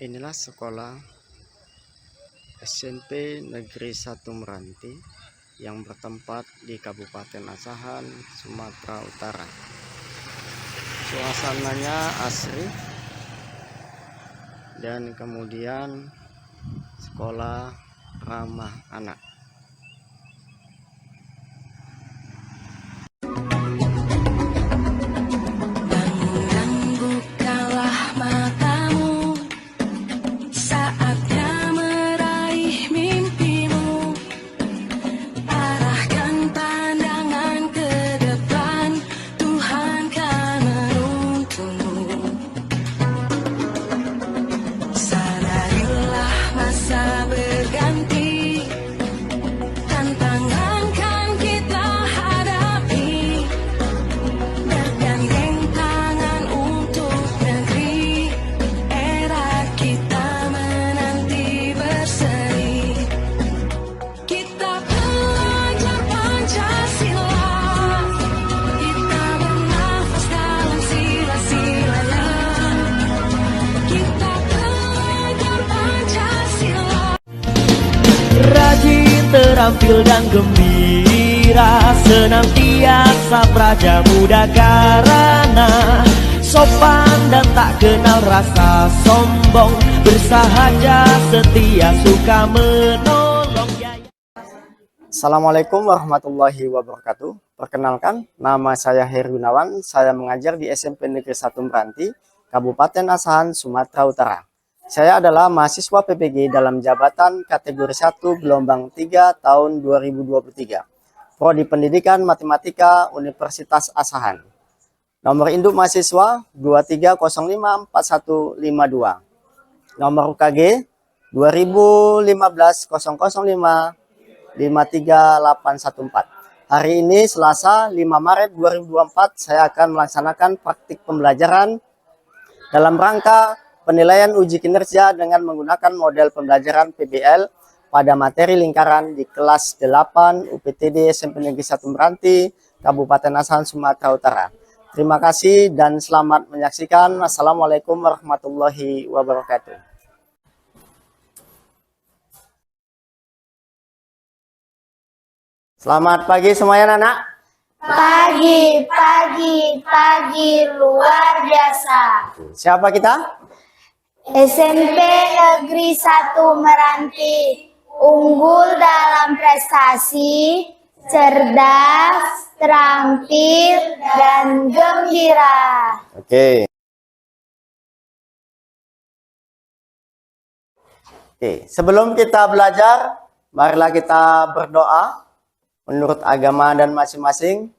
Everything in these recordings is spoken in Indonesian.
Inilah sekolah SMP Negeri 1 Meranti yang bertempat di Kabupaten Asahan, Sumatera Utara. Suasananya asri dan kemudian sekolah ramah anak. Terampil dan gembira, senantiasa praja muda karana, sopan dan tak kenal rasa sombong, bersahaja setia suka menolong. Assalamualaikum warahmatullahi wabarakatuh. Perkenalkan, nama saya Heri Gunawan. Saya mengajar di SMP Negeri 1 Meranti, Kabupaten Asahan, Sumatera Utara. Saya adalah mahasiswa PPG dalam jabatan kategori 1 gelombang 3 tahun 2023. Prodi Pendidikan Matematika Universitas Asahan. Nomor induk mahasiswa 23054152. Nomor UKG 2015 005 53814. Hari ini Selasa 5 Maret 2024 saya akan melaksanakan praktik pembelajaran dalam rangka penilaian uji kinerja dengan menggunakan model pembelajaran PBL pada materi lingkaran di kelas 8 UPTD SMP Negeri 1 Meranti, Kabupaten Asahan, Sumatera Utara. Terima kasih dan selamat menyaksikan. Assalamualaikum warahmatullahi wabarakatuh. Selamat pagi semuanya anak. Pagi luar biasa. Siapa kita? SMP Negeri 1 Meranti, unggul dalam prestasi, cerdas, terampil, dan gembira. Oke, sebelum kita belajar, marilah kita berdoa menurut agama dan masing-masing.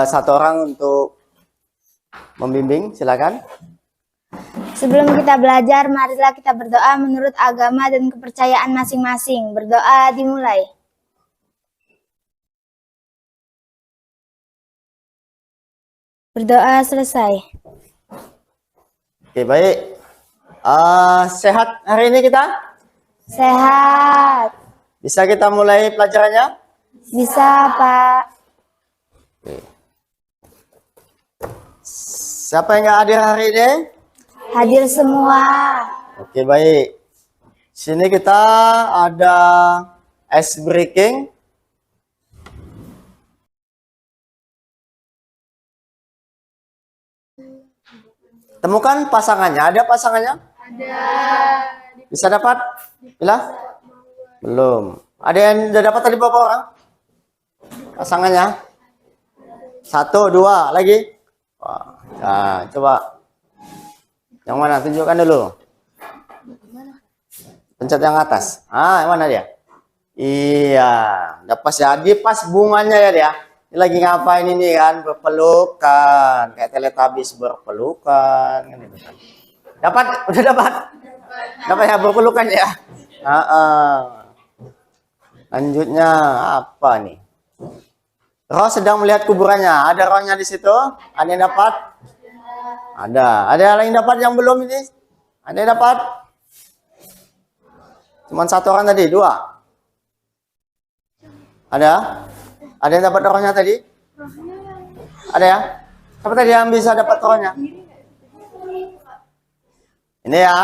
Satu orang untuk membimbing, silakan. Sebelum kita belajar, marilah kita berdoa menurut agama dan kepercayaan masing-masing. Berdoa dimulai. Berdoa selesai. Oke, baik. Sehat hari ini kita? Sehat. Bisa kita mulai pelajarannya? Bisa, Pak. Oke. Siapa yang nggak hadir hari ini? Hadir semua. Oke, baik. Sini kita ada ice breaking. Temukan pasangannya. Ada pasangannya? Ada. Bisa dapat? Bila? Belum. Ada yang sudah dapat tadi berapa orang? Pasangannya? 1, 2, lagi? Wah. Nah, coba. Yang mana? Tunjukkan dulu. Pencet yang atas. Yang mana dia? Iya. Udah pas ya. Di pas bunganya ya dia. Ini lagi ngapain ini kan? Berpelukan. Kayak Teletubbies berpelukan. Dapat? Udah dapat? Dapat ya berpelukan ya? Lanjutnya apa nih? Roh sedang melihat kuburannya. Ada rohnya di situ? Ada yang dapat? Ada. Ada yang dapat yang belum ini? Ada yang dapat? Cuman 1 orang tadi, 2. Ada? Ada yang dapat rohnya tadi? Ada ya? Siapa tadi yang bisa dapat rohnya? Ini ya?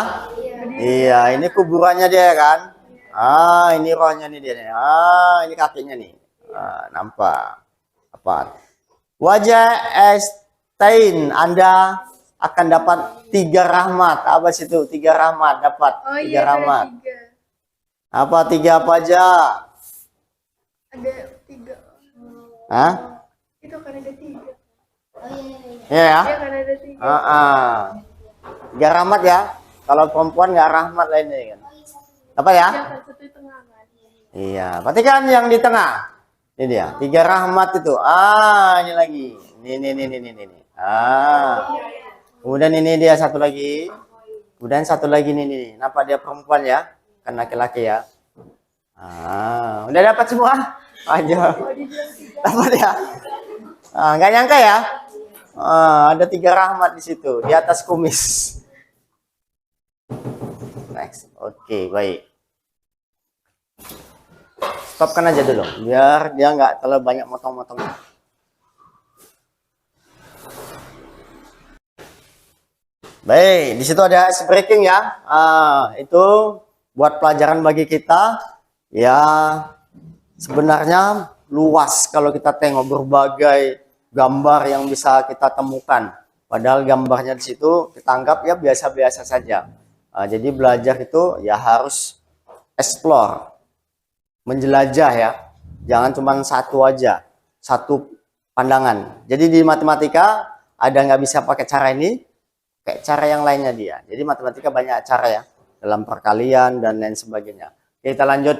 Iya, ini kuburannya dia kan? Ah, ini rohnya nih dia nih. Ah, ini kakinya nih. Ah, nampak. Apa? Wajah Einstein, Anda akan dapat 3 rahmat. Apa situ? 3 rahmat dapat. Oh 3 iya, ada rahmat. 3. Apa 3 apa aja? Ada 3. Hah? Itu kan ada 3. Iya ya? Iya kan ada 3. 3 rahmat ya. Kalau perempuan nggak rahmat lainnya kan. Apa ya? Iya kan satu tengah kan. Iya, perhatikan yang di tengah. Ini dia, 3 rahmat itu. Ah, ini lagi. Ini. Ah. Kemudian ini dia satu lagi. Kemudian satu lagi nih. Nampak dia perempuan ya? Kan laki-laki ya. Ah, udah dapat semua? Aja. Dapat ya? Ah, nggak nyangka ya? Ah, ada 3 rahmat di situ, di atas kumis. Next. Oke, baik. Stopkan aja dulu, biar dia nggak terlalu banyak motong-motong. Baik, di situ ada ice breaking ya. Itu buat pelajaran bagi kita. Ya, sebenarnya luas kalau kita tengok berbagai gambar yang bisa kita temukan. Padahal gambarnya di situ kita anggap ya biasa-biasa saja. Jadi belajar itu ya harus explore, menjelajah ya. Jangan cuma satu aja, satu pandangan. Jadi di matematika ada nggak bisa pakai cara ini, kayak cara yang lainnya dia. Jadi matematika banyak cara ya, dalam perkalian dan lain sebagainya. Oke, kita lanjut.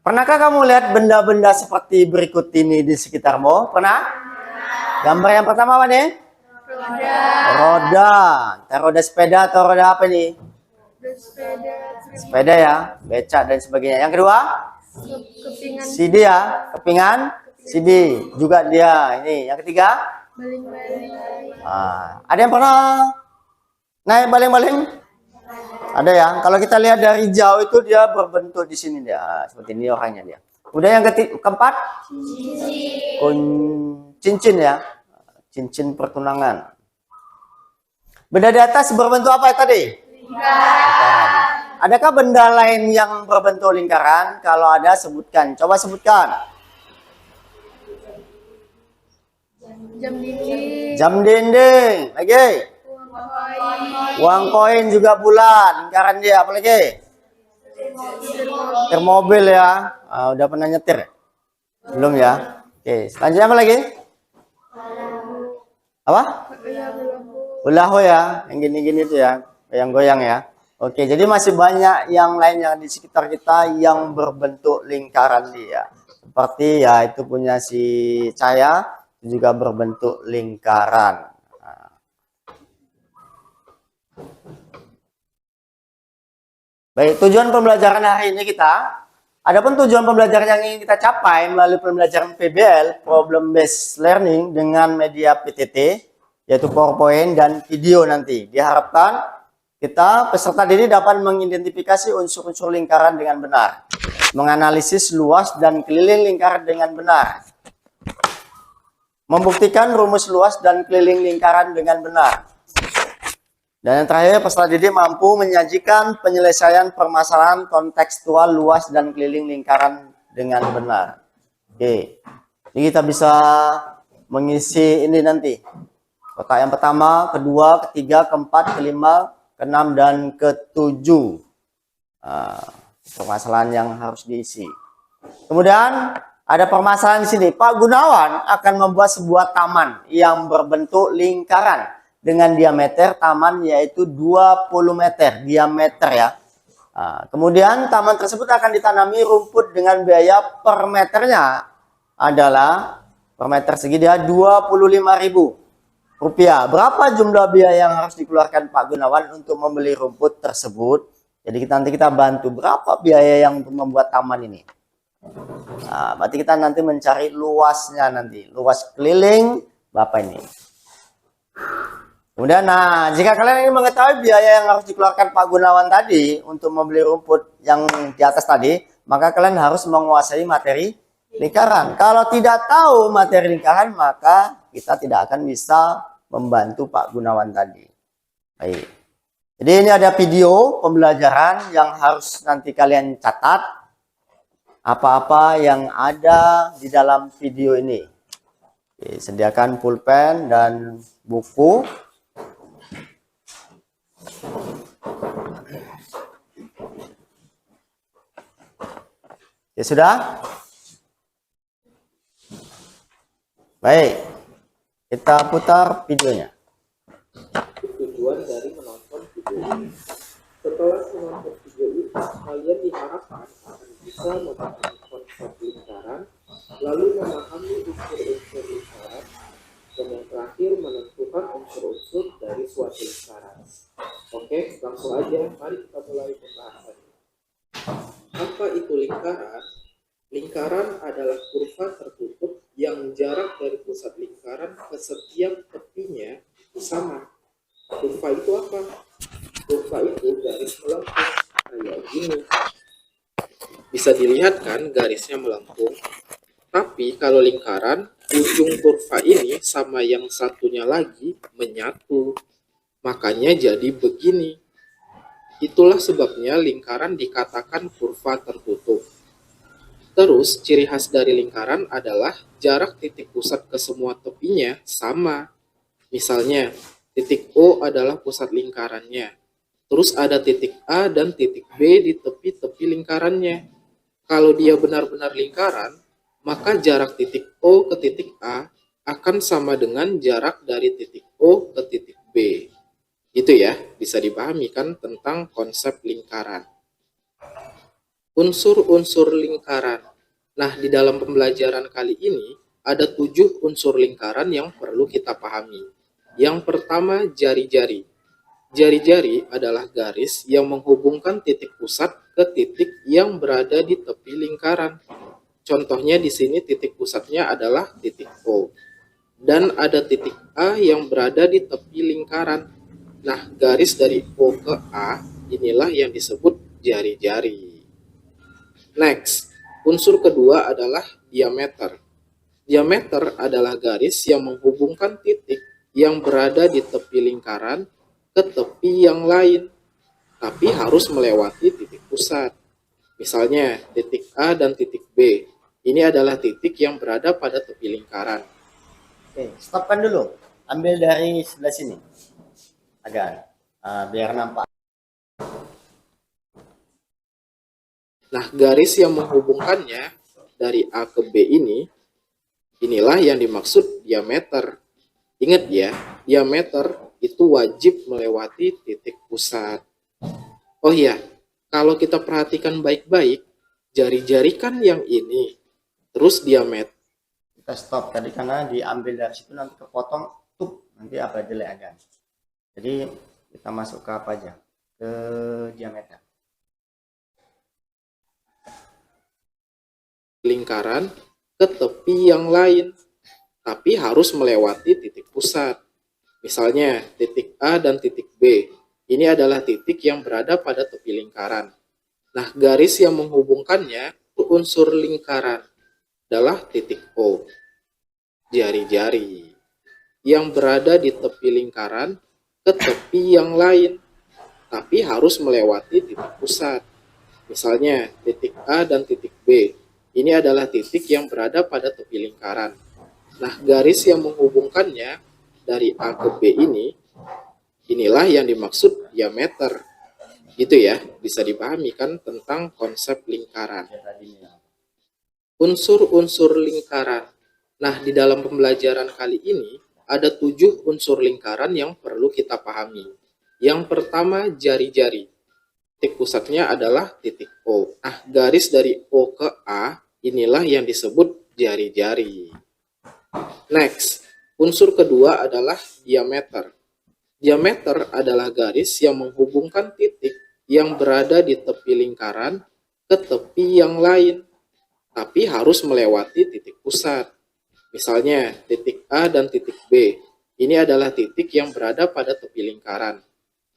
Pernahkah kamu lihat benda-benda seperti berikut ini di sekitarmu? Pernah? Gambar yang pertama apa nih? Roda. Roda sepeda atau roda apa nih? Sepeda. Sepeda ya, becak dan sebagainya. Yang kedua? Kepingan. CD ya, kepingan. CD juga dia. Ini yang ketiga? Baling-baling. Ada yang pernah naik baling-baling? Ada ya. Kalau kita lihat dari jauh itu dia berbentuk di sini dia, seperti ini orangnya dia. Udah yang keempat? Cincin ya. Cincin pertunangan. Benda di atas berbentuk apa tadi? Lingkaran. Adakah benda lain yang berbentuk lingkaran? Kalau ada sebutkan. Coba sebutkan. Jam dinding. Jam dinding. Lagi. Uang koin juga bulat. Lingkaran dia. Apa lagi? Setir mobil ya. Udah pernah nyetir? Belum ya? Oke. Selanjutnya apa lagi? Apa? Ulahu ya. Yang gini-gini itu ya. Yang goyang ya. Oke. Jadi masih banyak yang lain yang di sekitar kita yang berbentuk lingkaran dia. Seperti ya itu punya si Cahaya. Juga berbentuk lingkaran. Baik, tujuan pembelajaran hari ini kita, adapun tujuan pembelajaran yang ingin kita capai melalui pembelajaran PBL, Problem Based Learning dengan media PTT, yaitu PowerPoint dan video nanti. Diharapkan kita peserta didik dapat mengidentifikasi unsur-unsur lingkaran dengan benar, menganalisis luas dan keliling lingkaran dengan benar, membuktikan rumus luas dan keliling lingkaran dengan benar. Dan yang terakhir, peserta didik mampu menyajikan penyelesaian permasalahan kontekstual luas dan keliling lingkaran dengan benar. Oke, jadi kita bisa mengisi ini nanti. Kotak yang pertama, kedua, ketiga, keempat, kelima, keenam, dan ketujuh. Permasalahan yang harus diisi. Kemudian ada permasalahan di sini. Pak Gunawan akan membuat sebuah taman yang berbentuk lingkaran dengan diameter taman yaitu 20 meter diameter ya. Kemudian taman tersebut akan ditanami rumput dengan biaya per meternya adalah per meter segi dia Rp25.000. Berapa jumlah biaya yang harus dikeluarkan Pak Gunawan untuk membeli rumput tersebut? Jadi nanti kita bantu berapa biaya yang untuk membuat taman ini. Berarti kita nanti mencari luasnya nanti, luas keliling Bapak ini. Kemudian, jika kalian ingin mengetahui biaya yang harus dikeluarkan Pak Gunawan tadi untuk membeli rumput yang di atas tadi, maka kalian harus menguasai materi lingkaran. Kalau tidak tahu materi lingkaran, maka kita tidak akan bisa membantu Pak Gunawan tadi. Baik. Jadi ini ada video pembelajaran yang harus nanti kalian catat apa-apa yang ada di dalam video ini. Oke, sediakan pulpen dan buku. Ya sudah? Baik, kita putar videonya. Tujuan dari menonton video ini. Setelah menonton video ini, kalian diharapkan akan bisa memahami konsep lingkaran, lalu memahami unsur-unsur lingkaran, dan yang terakhir menentukan unsur-unsur dari suatu lingkaran. Oke, langsung aja, mari kita mulai pembahasannya. Apa itu lingkaran? Lingkaran adalah kurva tertutup yang jarak dari pusat lingkaran ke setiap tepinya itu sama. Kurva itu apa? Kurva itu garis melengkung kayak gini. Bisa dilihat kan garisnya melengkung. Tapi kalau lingkaran, ujung kurva ini sama yang satunya lagi menyatu. Makanya jadi begini. Itulah sebabnya lingkaran dikatakan kurva tertutup. Terus, ciri khas dari lingkaran adalah jarak titik pusat ke semua tepinya sama. Misalnya, titik O adalah pusat lingkarannya. Terus ada titik A dan titik B di tepi-tepi lingkarannya. Kalau dia benar-benar lingkaran, maka jarak titik O ke titik A akan sama dengan jarak dari titik O ke titik B. Itu ya, bisa dipahami kan tentang konsep lingkaran. Unsur-unsur lingkaran. Nah, di dalam pembelajaran kali ini, ada 7 unsur lingkaran yang perlu kita pahami. Yang pertama, jari-jari. Jari-jari adalah garis yang menghubungkan titik pusat ke titik yang berada di tepi lingkaran. Contohnya di sini titik pusatnya adalah titik O. Dan ada titik A yang berada di tepi lingkaran. Nah, garis dari O ke A inilah yang disebut jari-jari. Next, unsur kedua adalah diameter. Diameter adalah garis yang menghubungkan titik yang berada di tepi lingkaran ke tepi yang lain, tapi harus melewati titik pusat. Misalnya, titik A dan titik B. Ini adalah titik yang berada pada tepi lingkaran. Oke, stopkan dulu. Ambil dari sebelah sini. Agar biar nampak. Nah, garis yang menghubungkannya dari A ke B inilah yang dimaksud diameter. Ingat ya, diameter itu wajib melewati titik pusat. Oh iya, kalau kita perhatikan baik-baik, jari-jari kan yang ini, terus diameter. Kita stop tadi karena diambil dari situ nanti kepotong, nanti apa jelek agak. Jadi kita masuk ke apa aja? Ke diameter. Lingkaran ke tepi yang lain, tapi harus melewati titik pusat. Misalnya, titik A dan titik B. Ini adalah titik yang berada pada tepi lingkaran. Nah, garis yang menghubungkannya unsur lingkaran adalah titik O. Jari-jari yang berada di tepi lingkaran ke tepi yang lain, tapi harus melewati titik pusat. Misalnya, titik A dan titik B. Ini adalah titik yang berada pada tepi lingkaran. Nah, garis yang menghubungkannya dari A ke B inilah yang dimaksud diameter. Gitu ya, bisa dipahami kan tentang konsep lingkaran. Unsur-unsur lingkaran. Nah, di dalam pembelajaran kali ini, ada 7 unsur lingkaran yang perlu kita pahami. Yang pertama, jari-jari. Titik pusatnya adalah titik O. Nah, garis dari O ke A inilah yang disebut jari-jari. Next, unsur kedua adalah diameter. Diameter adalah garis yang menghubungkan titik yang berada di tepi lingkaran ke tepi yang lain, tapi harus melewati titik pusat. Misalnya, titik A dan titik B. Ini adalah titik yang berada pada tepi lingkaran.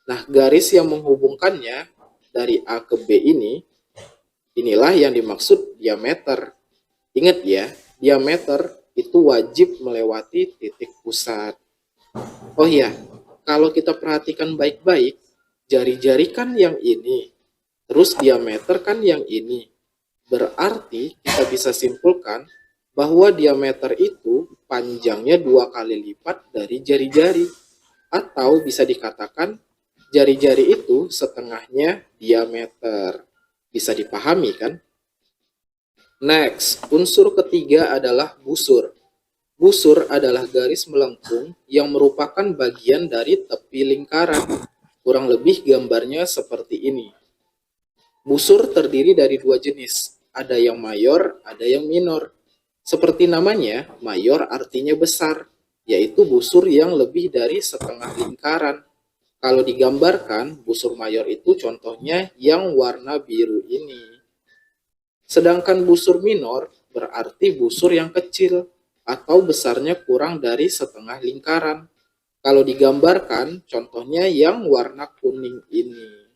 Nah, garis yang menghubungkannya dari A ke B inilah yang dimaksud diameter. Ingat ya, diameter itu wajib melewati titik pusat. Oh iya, kalau kita perhatikan baik-baik, jari-jari kan yang ini, terus diameter kan yang ini. Berarti kita bisa simpulkan bahwa diameter itu panjangnya 2 kali lipat dari jari-jari. Atau bisa dikatakan jari-jari itu setengahnya diameter. Bisa dipahami kan? Next, unsur ketiga adalah busur. Busur adalah garis melengkung yang merupakan bagian dari tepi lingkaran. Kurang lebih gambarnya seperti ini. Busur terdiri dari 2 jenis, ada yang mayor, ada yang minor. Seperti namanya, mayor artinya besar, yaitu busur yang lebih dari setengah lingkaran. Kalau digambarkan, busur mayor itu contohnya yang warna biru ini. Sedangkan busur minor berarti busur yang kecil atau besarnya kurang dari setengah lingkaran. Kalau digambarkan, contohnya yang warna kuning ini.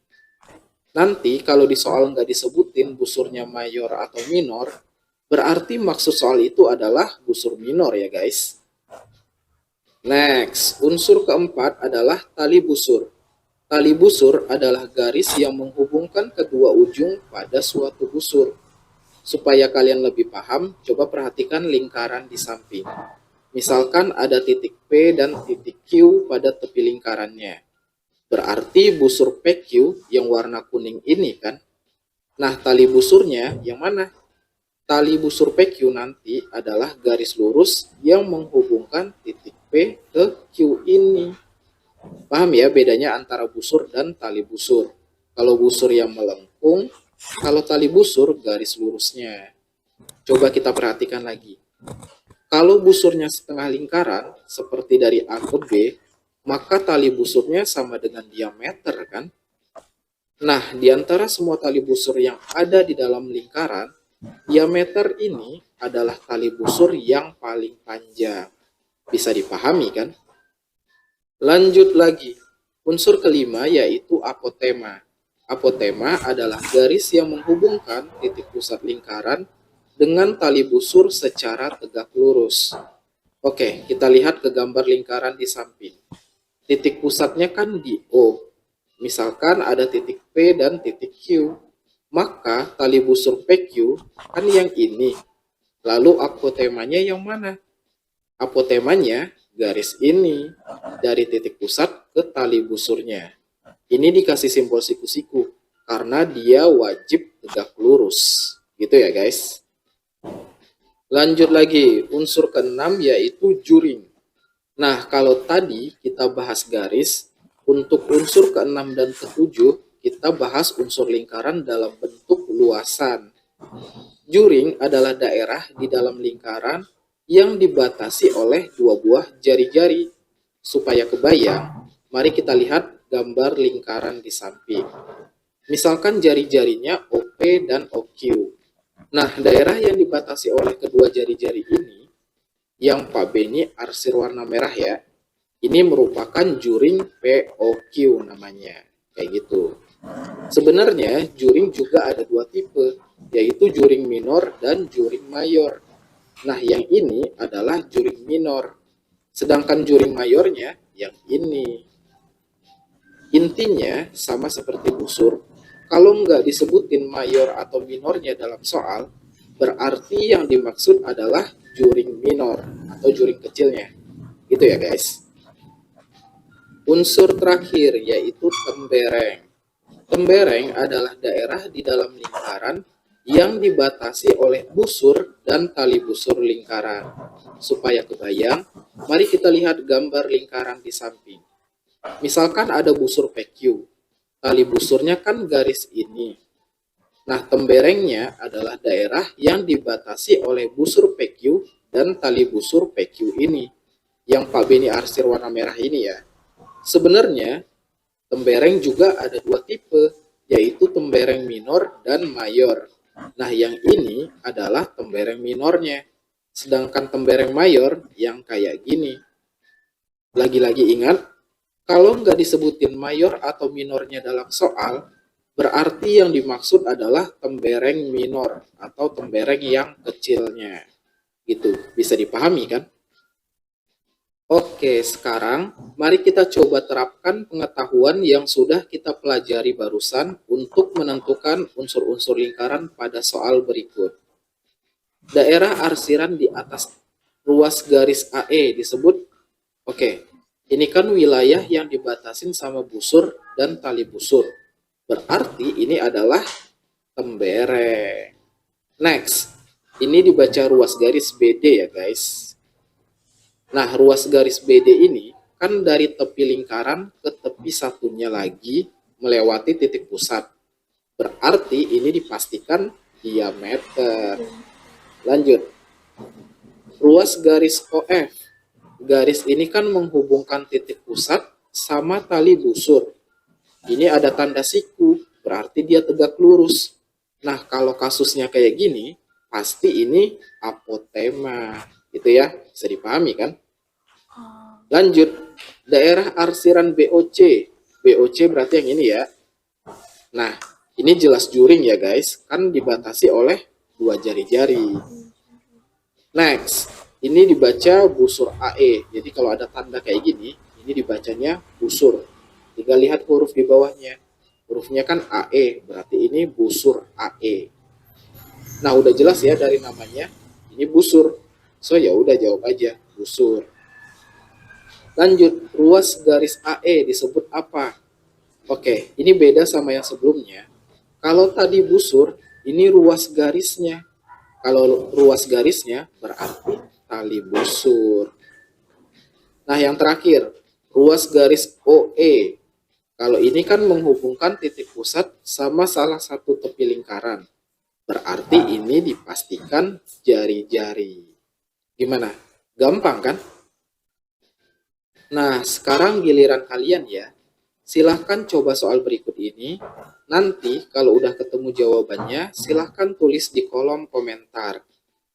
Nanti kalau di soal nggak disebutin busurnya mayor atau minor, berarti maksud soal itu adalah busur minor ya guys. Next, unsur keempat adalah tali busur. Tali busur adalah garis yang menghubungkan kedua ujung pada suatu busur. Supaya kalian lebih paham, coba perhatikan lingkaran di samping. Misalkan ada titik P dan titik Q pada tepi lingkarannya. Berarti busur PQ yang warna kuning ini kan. Nah, tali busurnya yang mana? Tali busur PQ nanti adalah garis lurus yang menghubungkan titik P ke Q ini. Paham ya bedanya antara busur dan tali busur? Kalau busur yang melengkung, kalau tali busur garis lurusnya. Coba kita perhatikan lagi. Kalau busurnya setengah lingkaran, seperti dari A ke B, maka tali busurnya sama dengan diameter kan? Nah, di antara semua tali busur yang ada di dalam lingkaran, diameter ini adalah tali busur yang paling panjang. Bisa dipahami kan? Lanjut lagi. Unsur kelima yaitu apotema. Apotema adalah garis yang menghubungkan titik pusat lingkaran dengan tali busur secara tegak lurus. Oke, kita lihat ke gambar lingkaran di samping. Titik pusatnya kan di O. Misalkan ada titik P dan titik Q. Maka tali busur PQ kan yang ini. Lalu apotemanya yang mana? Apotemanya garis ini. Dari titik pusat ke tali busurnya. Ini dikasih simbol siku-siku karena dia wajib tegak lurus. Gitu ya guys. Lanjut lagi, unsur keenam yaitu juring. Nah, kalau tadi kita bahas garis, untuk unsur keenam dan ketujuh kita bahas unsur lingkaran dalam bentuk luasan. Juring adalah daerah di dalam lingkaran yang dibatasi oleh 2 buah jari-jari. Supaya kebayang, mari kita lihat gambar lingkaran di samping. Misalkan jari-jarinya OP dan OQ. Nah, daerah yang dibatasi oleh kedua jari-jari ini, yang Pak Beni arsir warna merah ya, ini merupakan juring POQ namanya. Kayak gitu. Sebenarnya juring juga ada 2 tipe, yaitu juring minor dan juring mayor. Nah, yang ini adalah juring minor. Sedangkan juring mayornya yang ini. Intinya sama seperti busur, kalau nggak disebutin mayor atau minornya dalam soal, berarti yang dimaksud adalah juring minor atau juring kecilnya. Gitu ya guys. Unsur terakhir yaitu tembereng. Tembereng adalah daerah di dalam lingkaran yang dibatasi oleh busur dan tali busur lingkaran. Supaya kebayang, mari kita lihat gambar lingkaran di samping. Misalkan ada busur PQ, tali busurnya kan garis ini. Nah, temberengnya adalah daerah yang dibatasi oleh busur PQ dan tali busur PQ ini. Yang Pak Beni arsir warna merah ini ya. Sebenarnya, tembereng juga ada 2 tipe, yaitu tembereng minor dan mayor. Nah, yang ini adalah tembereng minornya. Sedangkan tembereng mayor yang kayak gini. Lagi-lagi ingat, kalau nggak disebutin mayor atau minornya dalam soal, berarti yang dimaksud adalah tembereng minor atau tembereng yang kecilnya. Gitu, bisa dipahami kan? Oke, sekarang mari kita coba terapkan pengetahuan yang sudah kita pelajari barusan untuk menentukan unsur-unsur lingkaran pada soal berikut. Daerah arsiran di atas ruas garis AE disebut, oke, ini kan wilayah yang dibatasin sama busur dan tali busur. Berarti ini adalah tembereng. Next, ini dibaca ruas garis BD ya guys. Nah, ruas garis BD ini kan dari tepi lingkaran ke tepi satunya lagi melewati titik pusat. Berarti ini dipastikan diameter. Lanjut. Ruas garis OF. Garis ini kan menghubungkan titik pusat sama tali busur. Ini ada tanda siku, berarti dia tegak lurus. Nah, kalau kasusnya kayak gini, pasti ini apotema. Gitu ya, bisa dipahami kan? Lanjut, daerah arsiran BOC. BOC berarti yang ini ya. Nah, ini jelas juring ya guys, kan dibatasi oleh 2 jari-jari. Next, ini dibaca busur AE. Jadi kalau ada tanda kayak gini, ini dibacanya busur. Tinggal lihat huruf di bawahnya. Hurufnya kan AE, berarti ini busur AE. Nah, udah jelas ya dari namanya, ini busur. So ya udah jawab aja, busur. Lanjut, ruas garis AE disebut apa? Oke, ini beda sama yang sebelumnya. Kalau tadi busur, ini ruas garisnya. Kalau ruas garisnya berarti tali busur. Nah, yang terakhir, ruas garis OE. Kalau ini kan menghubungkan titik pusat sama salah satu tepi lingkaran. Berarti ini dipastikan jari-jari. Gimana? Gampang kan? Nah, sekarang giliran kalian ya. Silahkan coba soal berikut ini. Nanti kalau udah ketemu jawabannya, silahkan tulis di kolom komentar.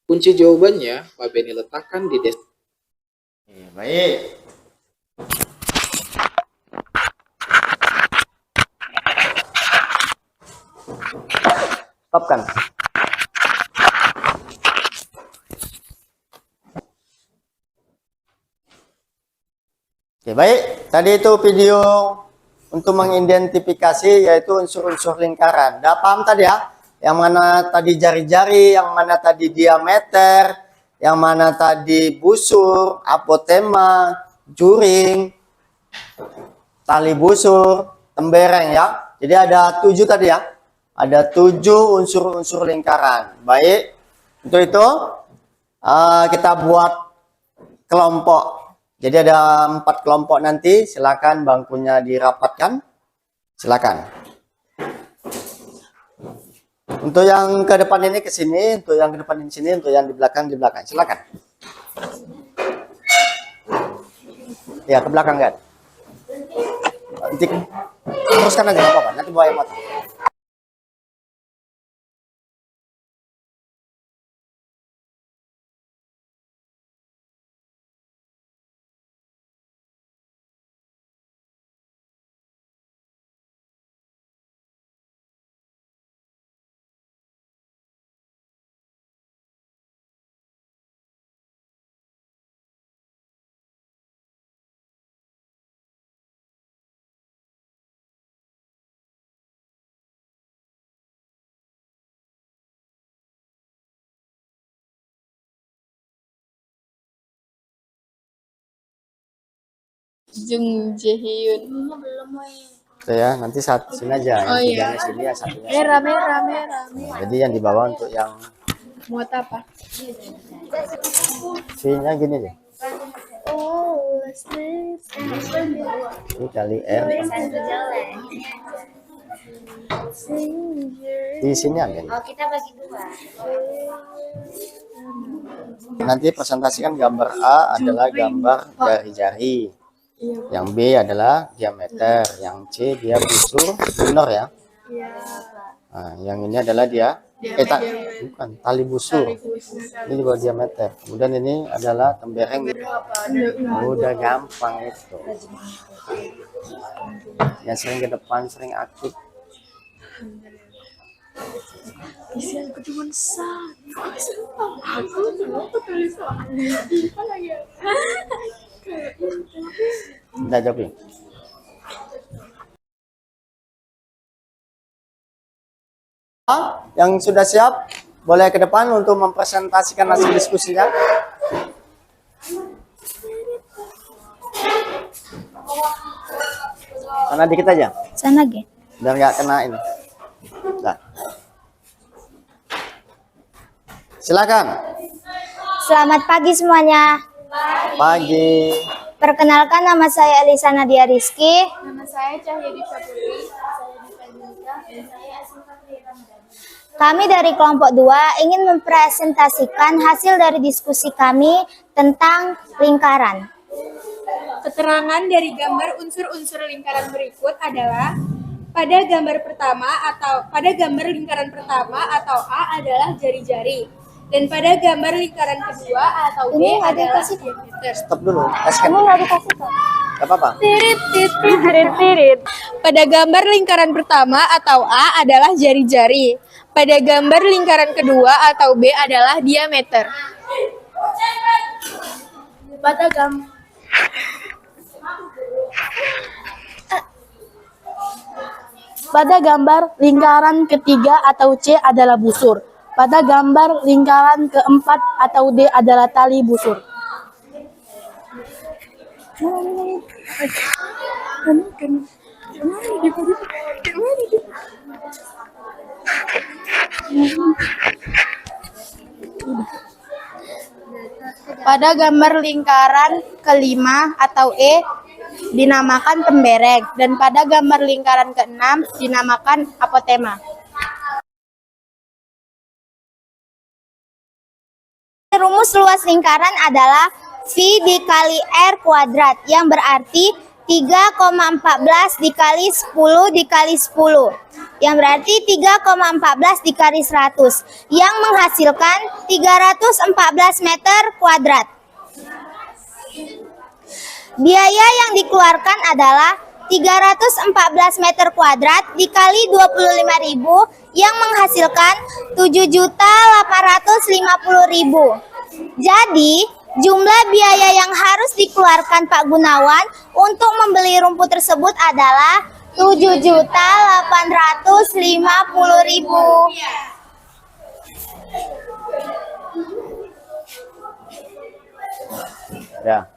Kunci jawabannya Pak Beni letakkan di deskripsi. Baik. Stopkan. Oke, baik. Tadi itu video untuk mengidentifikasi yaitu unsur-unsur lingkaran. Udah paham tadi ya? Yang mana tadi jari-jari, yang mana tadi diameter, yang mana tadi busur, apotema, juring, tali busur, tembereng ya. Jadi ada 7 tadi ya. Ada 7 unsur-unsur lingkaran. Baik. Untuk itu kita buat kelompok. Jadi ada 4 kelompok nanti. Silakan bangkunya dirapatkan. Silakan. Untuk yang ke depan ini ke sini, untuk yang ke depan di sini, untuk yang di belakang di belakang. Silakan. Ya, ke belakang kan. Nanti teruskan aja nggak apa-apa. Nanti bawa yang motor. Jung Jae-hyun. Itu ya, nanti satu sini aja. Oh, Yang iya. tiganya sini ya, satunya sini. Merah. Nah, jadi yang di bawah untuk yang Muat apa? C-nya gini deh. Oh, Ini kali R. Di sini ada. Oh, kita bagi 2. Nanti presentasikan gambar A adalah gambar jari-jari. Yang B adalah diameter, yang C dia busur minor ya. Nah, yang ini adalah dia bukan tali busur. Ini juga diameter. Kemudian ini adalah tembereng. Udah gampang itu. Yang sering ke depan, sering aktif. Isian cuma satu. Aku tulis lagi. Udah jawab ya. Yang sudah siap, boleh ke depan untuk mempresentasikan hasil diskusinya. Sana dikit aja, Sana, Ge. biar nggak kena ini. Nah. Silakan. Selamat pagi semuanya. Pagi. Perkenalkan, nama saya Elisa Nadia Rizky. Nama saya Cahyadi Saputri. Saya Dita Yunita dan saya Asma Ramadhani. Kami dari kelompok 2 ingin mempresentasikan hasil dari diskusi kami tentang lingkaran. Keterangan dari gambar unsur-unsur lingkaran berikut adalah pada gambar lingkaran pertama atau A adalah jari-jari, dan pada gambar lingkaran kedua atau B Ini nggak adalah dikasih. diameter. Stop dulu. Kasihkan. Kamu nggak dikasih kok. Gak apa-apa. Pada gambar lingkaran pertama atau A adalah jari-jari. Pada gambar lingkaran kedua atau B adalah diameter. Pada gambar lingkaran ketiga atau C adalah busur. Pada gambar lingkaran keempat atau D adalah tali busur. Pada gambar lingkaran kelima atau E dinamakan tembereng, dan pada gambar lingkaran keenam dinamakan apotema. Rumus luas lingkaran adalah V dikali R kuadrat, yang berarti 3,14 dikali 10 dikali 10, yang berarti 3,14 dikali 100, yang menghasilkan 314 meter kuadrat. Biaya yang dikeluarkan adalah 314 meter kuadrat dikali 25.000, yang menghasilkan 7.850.000. Jadi, jumlah biaya yang harus dikeluarkan Pak Gunawan untuk membeli rumput tersebut adalah 7.850.000. Ya.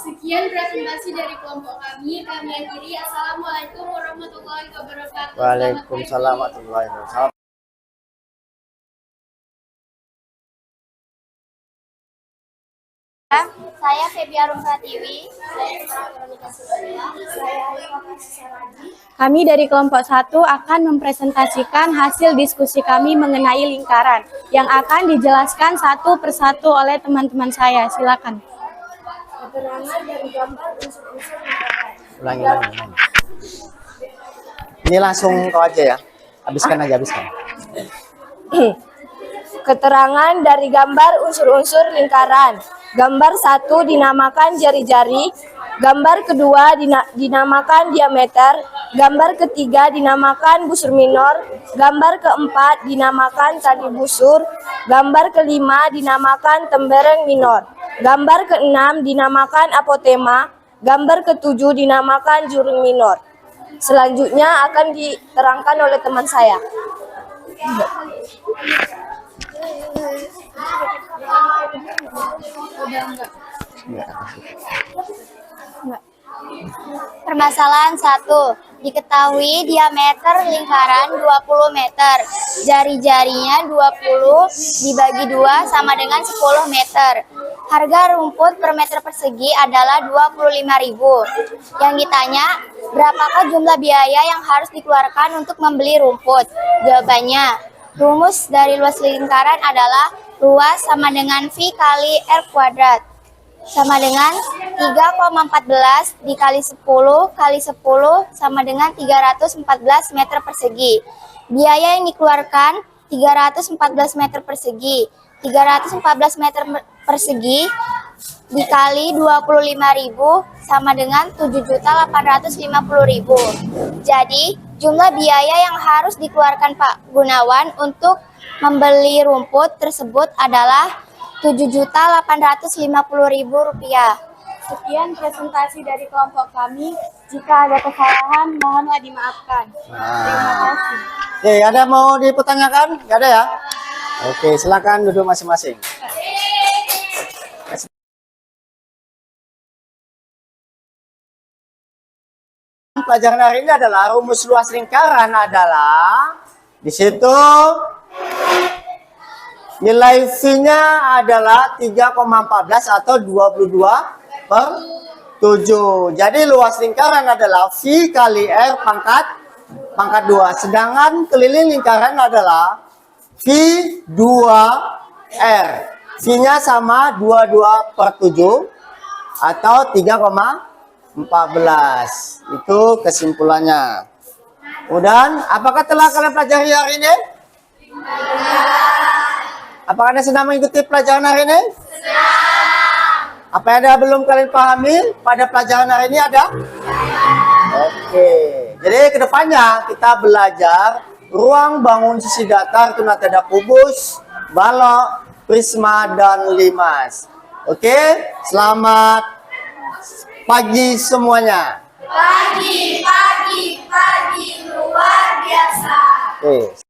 Sekian presentasi dari kelompok kami. Kami akhiri. Assalamualaikum warahmatullahi wabarakatuh. Waalaikumsalam warahmatullahi wabarakatuh. Saya Febiarum Pratiwi. Kami dari kelompok 1 akan mempresentasikan hasil diskusi kami mengenai lingkaran yang akan dijelaskan satu persatu oleh teman-teman saya. Silakan. Ulangi. Ini langsung kau aja ya. Habiskan aja, habiskan. Keterangan dari gambar unsur-unsur lingkaran. Gambar 1 dinamakan jari-jari, gambar kedua dinamakan diameter, gambar ketiga dinamakan busur minor, gambar keempat dinamakan tali busur, gambar kelima dinamakan tembereng minor, gambar keenam dinamakan apotema, gambar ketujuh dinamakan jurung minor. Selanjutnya akan diterangkan oleh teman saya. Permasalahan 1. Diketahui diameter lingkaran 20 meter. Jari-jarinya 20 dibagi 2 sama dengan 10 meter. Harga rumput per meter persegi adalah 25.000. Yang ditanya, berapakah jumlah biaya yang harus dikeluarkan untuk membeli rumput? Jawabannya, rumus dari luas lingkaran adalah luas sama dengan V kali R kuadrat, sama dengan 3,14 dikali 10 kali 10 sama dengan 314 meter persegi. Biaya yang dikeluarkan 314 meter persegi. 314 meter persegi dikali 25.000 sama dengan 7.850.000. Jadi, jumlah biaya yang harus dikeluarkan Pak Gunawan untuk membeli rumput tersebut adalah Rp7.850.000. Sekian presentasi dari kelompok kami. Jika ada kesalahan, mohonlah dimaafkan. Terima kasih. Oke, ada mau dipertanyakan? Nggak ada ya? Oke, silakan duduk masing-masing. Pelajaran hari ini adalah rumus luas lingkaran adalah di situ nilai V-nya adalah 3,14 atau 22/7. Jadi luas lingkaran adalah V kali R pangkat 2. Sedangkan keliling lingkaran adalah V2R. V-nya sama 22/7 atau 3,14. Itu kesimpulannya. Kemudian, apakah telah kalian pelajari hari ini? Apakah Anda sedang mengikuti pelajaran hari ini? Apa yang ada belum kalian pahami pada pelajaran hari ini ada? Oke. Jadi kedepannya kita belajar ruang bangun sisi datar, tunata dada kubus, balok, prisma, dan limas. Oke, selamat pagi semuanya. Pagi luar biasa. Oke.